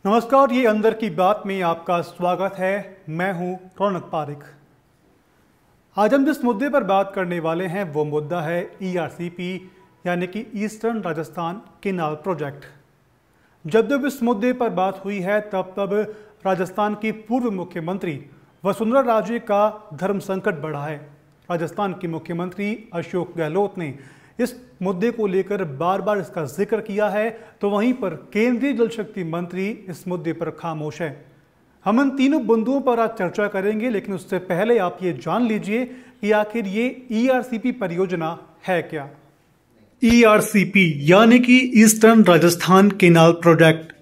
नमस्कार, ये अंदर की बात में आपका स्वागत है। मैं हूं रौनक पारिक। आज हम जिस मुद्दे पर बात करने वाले हैं वो मुद्दा है ERCP यानी कि ईस्टर्न राजस्थान केनाल प्रोजेक्ट। जब इस मुद्दे पर बात हुई है तब राजस्थान की पूर्व मुख्यमंत्री वसुंधरा राजे का धर्म संकट बढ़ा है। राजस्थान के मुख्यमंत्री अशोक गहलोत ने इस मुद्दे को लेकर बार बार इसका जिक्र किया है, तो वहीं पर केंद्रीय जल शक्ति मंत्री इस मुद्दे पर खामोश है। हम इन तीनों बिंदुओं पर आज चर्चा करेंगे, लेकिन उससे पहले आप ये जान लीजिए कि आखिर ये ERCP परियोजना है क्या। ERCP यानी कि ईस्टर्न राजस्थान केनाल प्रोजेक्ट,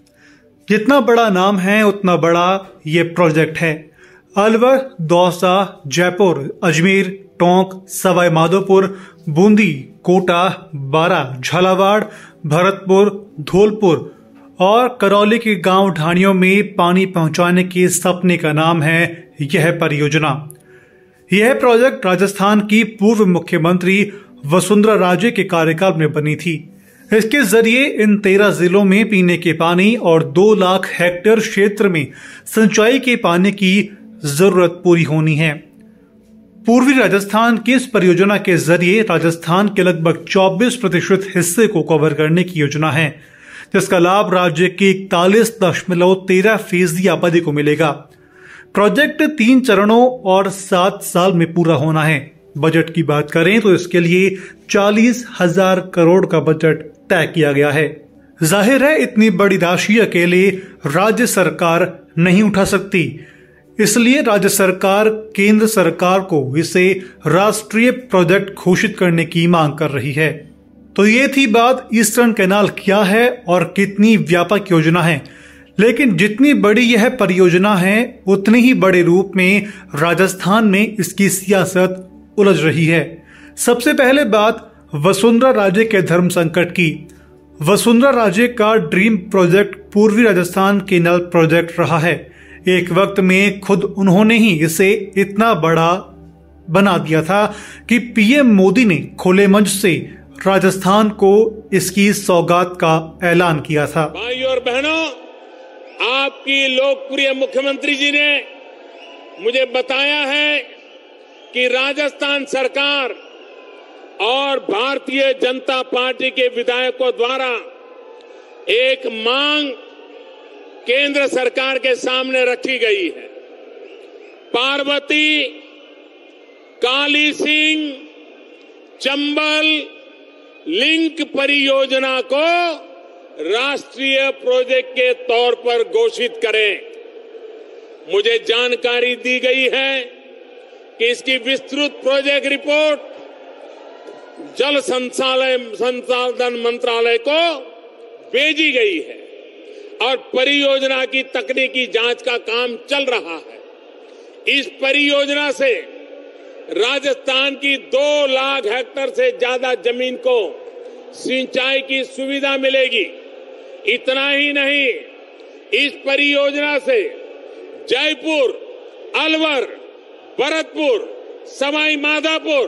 जितना बड़ा नाम है उतना बड़ा ये प्रोजेक्ट है। अलवर, दौसा, जयपुर, अजमेर, टोंक, सवाई माधोपुर, बूंदी, कोटा, बारा, झालावाड़, भरतपुर, धौलपुर और करौली के गांव ढाणियों में पानी पहुंचाने के सपने का नाम है यह परियोजना। यह प्रोजेक्ट राजस्थान की पूर्व मुख्यमंत्री वसुंधरा राजे के कार्यकाल में बनी थी। इसके जरिए इन 13 जिलों में पीने के पानी और 2 लाख हेक्टेयर क्षेत्र में सिंचाई के पानी की जरूरत पूरी होनी है। पूर्वी राजस्थान की इस परियोजना के जरिए राजस्थान के लगभग 24% हिस्से को कवर करने की योजना है, जिसका लाभ राज्य की 41.13% आबादी को मिलेगा। प्रोजेक्ट 3 चरणों और 7 साल में पूरा होना है। बजट की बात करें तो इसके लिए 40,000 करोड़ का बजट तय किया गया है। जाहिर है इतनी बड़ी राशि अकेले राज्य सरकार नहीं उठा सकती, इसलिए राज्य सरकार केंद्र सरकार को इसे राष्ट्रीय प्रोजेक्ट घोषित करने की मांग कर रही है। तो ये थी बात ईस्टर्न कैनाल क्या है और कितनी व्यापक योजना है। लेकिन जितनी बड़ी यह परियोजना है उतनी ही बड़े रूप में राजस्थान में इसकी सियासत उलझ रही है। सबसे पहले बात वसुंधरा राजे के धर्म संकट की। वसुंधरा राजे का ड्रीम प्रोजेक्ट पूर्वी राजस्थान केनाल प्रोजेक्ट रहा है। एक वक्त में खुद उन्होंने ही इसे इतना बड़ा बना दिया था कि PM मोदी ने खुले मंच से राजस्थान को इसकी सौगात का ऐलान किया था। भाइयों और बहनों, आपकी लोकप्रिय मुख्यमंत्री जी ने मुझे बताया है कि राजस्थान सरकार और भारतीय जनता पार्टी के विधायकों द्वारा एक मांग केंद्र सरकार के सामने रखी गई है। पार्वती, काली सिंह, चंबल लिंक परियोजना को राष्ट्रीय प्रोजेक्ट के तौर पर घोषित करें। मुझे जानकारी दी गई है कि इसकी विस्तृत प्रोजेक्ट रिपोर्ट जल संसाधन मंत्रालय को भेजी गई है और परियोजना की तकनीकी जांच का काम चल रहा है। इस परियोजना से राजस्थान की 2 लाख हेक्टेयर से ज्यादा जमीन को सिंचाई की सुविधा मिलेगी। इतना ही नहीं, इस परियोजना से जयपुर, अलवर, भरतपुर, सवाई माधोपुर,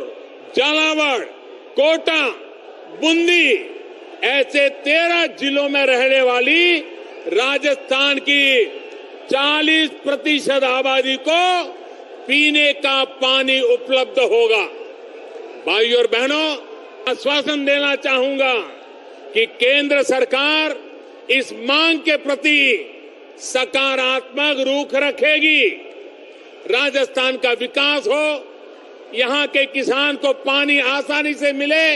झालावाड़, कोटा, बूंदी ऐसे 13 जिलों में रहने वाली राजस्थान की 40% आबादी को पीने का पानी उपलब्ध होगा। भाइयों और बहनों, आश्वासन देना चाहूंगा कि केंद्र सरकार इस मांग के प्रति सकारात्मक रुख रखेगी। राजस्थान का विकास हो, यहां के किसान को पानी आसानी से मिले,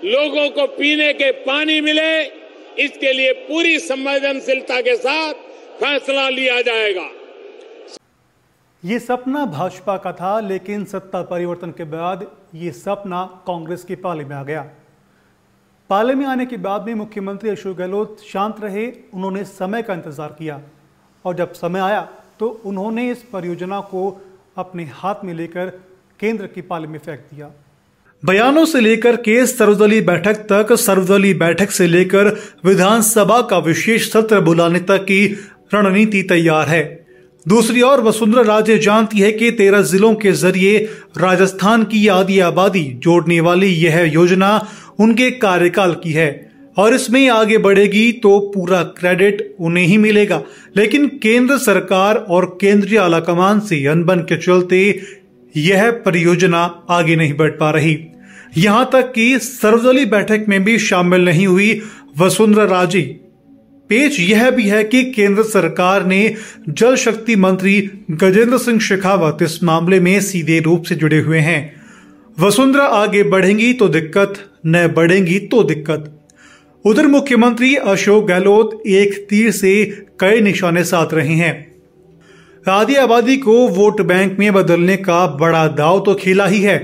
लोगों को पीने के पानी मिले, इसके लिए पूरी संवेदनशीलता के साथ फैसला लिया जाएगा। ये सपना भाजपा का था, लेकिन सत्ता परिवर्तन के बाद ये सपना कांग्रेस के पाले में आ गया। पाले में आने के बाद में मुख्यमंत्री अशोक गहलोत शांत रहे। उन्होंने समय का इंतजार किया और जब समय आया तो उन्होंने इस परियोजना को अपने हाथ में लेकर केंद्र के पाले में फेंक दिया। बयानों से लेकर के सर्वदलीय बैठक तक, सर्वदलीय बैठक से लेकर विधानसभा का विशेष सत्र बुलाने तक की रणनीति तैयार है। दूसरी ओर वसुंधरा राजे जानती है कि 13 जिलों के जरिए राजस्थान की आधी आबादी जोड़ने वाली यह योजना उनके कार्यकाल की है। और इसमें आगे बढ़ेगी तो पूरा क्रेडिट उन्हें ही मिलेगा। लेकिन केंद्र सरकार और केंद्रीय आलाकमान से अनबन के चलते यह परियोजना आगे नहीं बढ़ पा रही। यहां तक कि सर्वदलीय बैठक में भी शामिल नहीं हुई वसुंधरा राजे। पेच यह भी है कि केंद्र सरकार ने जल शक्ति मंत्री गजेंद्र सिंह शेखावत इस मामले में सीधे रूप से जुड़े हुए हैं। वसुंधरा आगे बढ़ेंगी तो दिक्कत, न बढ़ेंगी तो दिक्कत। उधर मुख्यमंत्री अशोक गहलोत एक तीर से कई निशाने साध रहे हैं। आधी आबादी को वोट बैंक में बदलने का बड़ा दांव तो खेला ही है।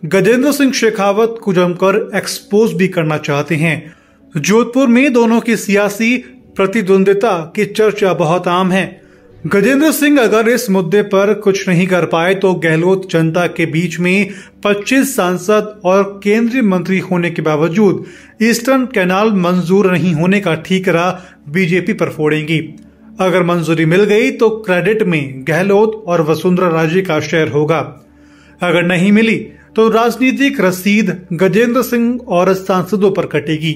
गजेंद्र सिंह शेखावत को जमकर एक्सपोज भी करना चाहते हैं। जोधपुर में दोनों की सियासी प्रतिद्वंदिता की चर्चा बहुत आम है। गजेंद्र सिंह अगर इस मुद्दे पर कुछ नहीं कर पाए तो गहलोत जनता के बीच में 25 सांसद और केंद्रीय मंत्री होने के बावजूद ईस्टर्न कैनाल मंजूर नहीं होने का ठीकरा बीजेपी पर फोड़ेंगी। अगर मंजूरी मिल गई तो क्रेडिट में गहलोत और वसुंधरा राजे का शेयर होगा। अगर नहीं मिली तो राजनीतिक रसीद गजेंद्र सिंह और सांसदों पर कटेगी।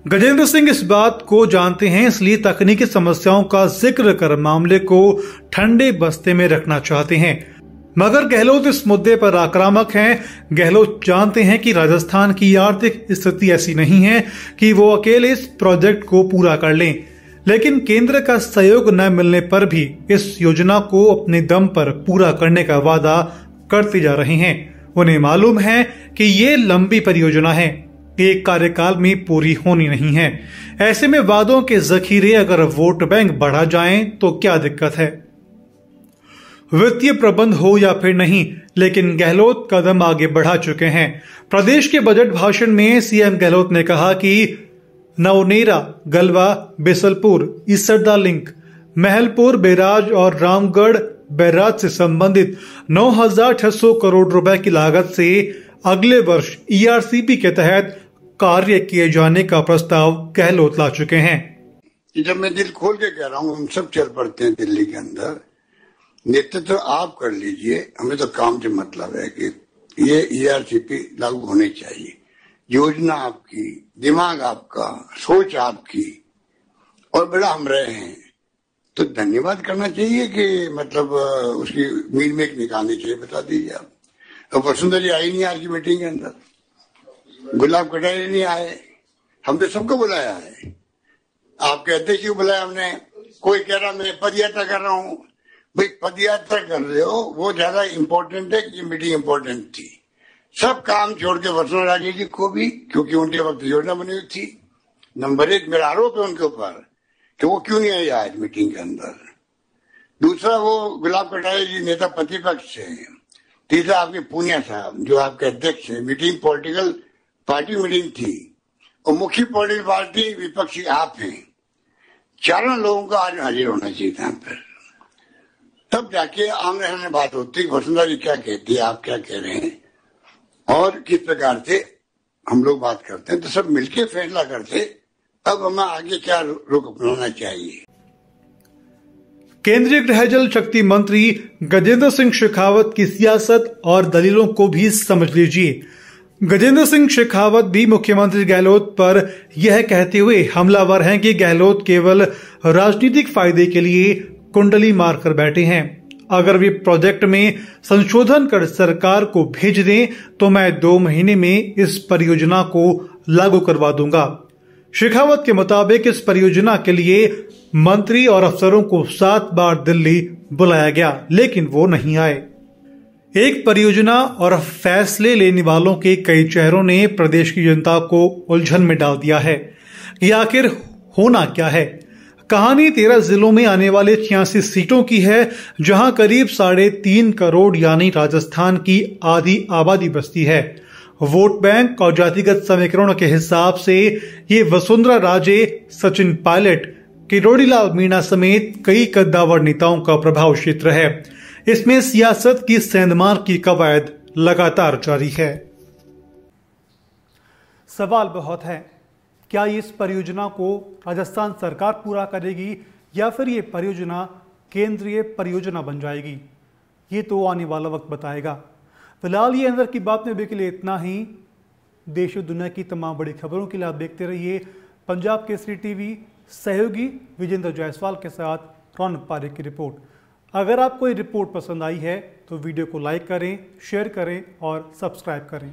गजेंद्र सिंह इस बात को जानते हैं, इसलिए तकनीकी समस्याओं का जिक्र कर मामले को ठंडे बस्ते में रखना चाहते हैं। मगर गहलोत इस मुद्दे पर आक्रामक हैं। गहलोत जानते हैं कि राजस्थान की आर्थिक स्थिति ऐसी नहीं है कि वो अकेले इस प्रोजेक्ट को पूरा कर लें। लेकिन केंद्र का सहयोग न मिलने पर भी इस योजना को अपने दम पर पूरा करने का वादा करते जा रहे हैं। उन्हें मालूम है कि ये लंबी परियोजना है, एक कार्यकाल में पूरी होनी नहीं है। ऐसे में वादों के जखीरे अगर वोट बैंक बढ़ा जाएं तो क्या दिक्कत है। वित्तीय प्रबंध हो या फिर नहीं, लेकिन गहलोत कदम आगे बढ़ा चुके हैं। प्रदेश के बजट भाषण में सीएम गहलोत ने कहा कि नवनेरा, गलवा, बिसलपुर, इसरदा लिंक, महलपुर बैराज और रामगढ़ बैराज से संबंधित 9,600 करोड़ रुपए की लागत से अगले वर्ष ईआरसीपी के तहत कार्य किए जाने का प्रस्ताव गहलोत ला चुके हैं। जब मैं दिल खोल के कह रहा हूँ, हम सब चल पड़ते हैं दिल्ली के अंदर। नेतृत्व तो आप कर लीजिए, हमें तो काम से मतलब है कि ये ईआरसीपी लागू होने चाहिए। योजना आपकी, दिमाग आपका, सोच आपकी, और बड़ा हम रहे हैं तो धन्यवाद करना चाहिए कि मतलब उसकी मील में निकालनी चाहिए। बता दीजिए आप। तो वसुंधरा जी आई नहीं आज की मीटिंग के अंदर, गुलाब कटारिया नहीं आए, हमने सबको बुलाया है। आपके अध्यक्ष को बुलाया हमने। कोई कह रहा मैं पदयात्रा कर रहा हूँ। भाई पदयात्रा कर रहे हो वो ज्यादा इम्पोर्टेंट है कि मीटिंग इम्पोर्टेंट थी। सब काम छोड़ के वसुंधरा राजे जी को भी, क्योंकि उनके वक्त योजना बनी हुई थी। नंबर 1 मेरा आरोप है उनके ऊपर कि वो क्यों नहीं आए आज मीटिंग के अंदर। दूसरा वो गुलाब कटारिया जी नेता प्रतिपक्ष है। तीसरा आपके पूनिया साहब जो आपके अध्यक्ष है। मीटिंग पॉलिटिकल पार्टी मीटिंग थी और मुख्य पॉलिटिकल पार्टी विपक्षी आप हैं। चारों लोगों को आज हाजिर होना चाहिए था पर, तब जाके आमने सामने बात होती। वसुंधरा जी क्या कहती है, आप क्या कह रहे हैं और किस प्रकार से हम लोग बात करते हैं, तो सब मिलके फैसला करते अब हमें आगे क्या रुख अपनाना चाहिए। केंद्रीय गृह जल शक्ति मंत्री गजेंद्र सिंह शेखावत की सियासत और दलीलों को भी समझ लीजिए। गजेंद्र सिंह शेखावत भी मुख्यमंत्री गहलोत पर यह कहते हुए हमलावर हैं कि गहलोत केवल राजनीतिक फायदे के लिए कुंडली मारकर बैठे हैं। अगर वे प्रोजेक्ट में संशोधन कर सरकार को भेज दें तो मैं 2 महीने में इस परियोजना को लागू करवा दूंगा। शेखावत के मुताबिक इस परियोजना के लिए मंत्री और अफसरों को 7 बार दिल्ली बुलाया गया, लेकिन वो नहीं आए। एक परियोजना और फैसले लेने वालों के कई चेहरों ने प्रदेश की जनता को उलझन में डाल दिया है कि आखिर होना क्या है। कहानी 13 जिलों में आने वाले 86 सीटों की है, जहां करीब 3.5 करोड़ यानी राजस्थान की आधी आबादी बसती है। वोट बैंक और जातिगत समीकरणों के हिसाब से ये वसुंधरा राजे, सचिन पायलट, किरोड़ी लाल मीणा समेत कई कद्दावर नेताओं का प्रभाव क्षेत्र है। इसमें सियासत की सेंधमार की कवायद लगातार जारी है। सवाल बहुत है, क्या इस परियोजना को राजस्थान सरकार पूरा करेगी या फिर ये परियोजना केंद्रीय परियोजना बन जाएगी? ये तो आने वाला वक्त बताएगा। फिलहाल ये अंदर की बात में अभी के लिए इतना ही। देश और दुनिया की तमाम बड़ी खबरों के लिए आप देखते रहिए पंजाब केसरी टीवी। सहयोगी विजेंद्र जायसवाल के साथ रौनक पारेख की रिपोर्ट। अगर आपको ये रिपोर्ट पसंद आई है तो वीडियो को लाइक करें, शेयर करें और सब्सक्राइब करें।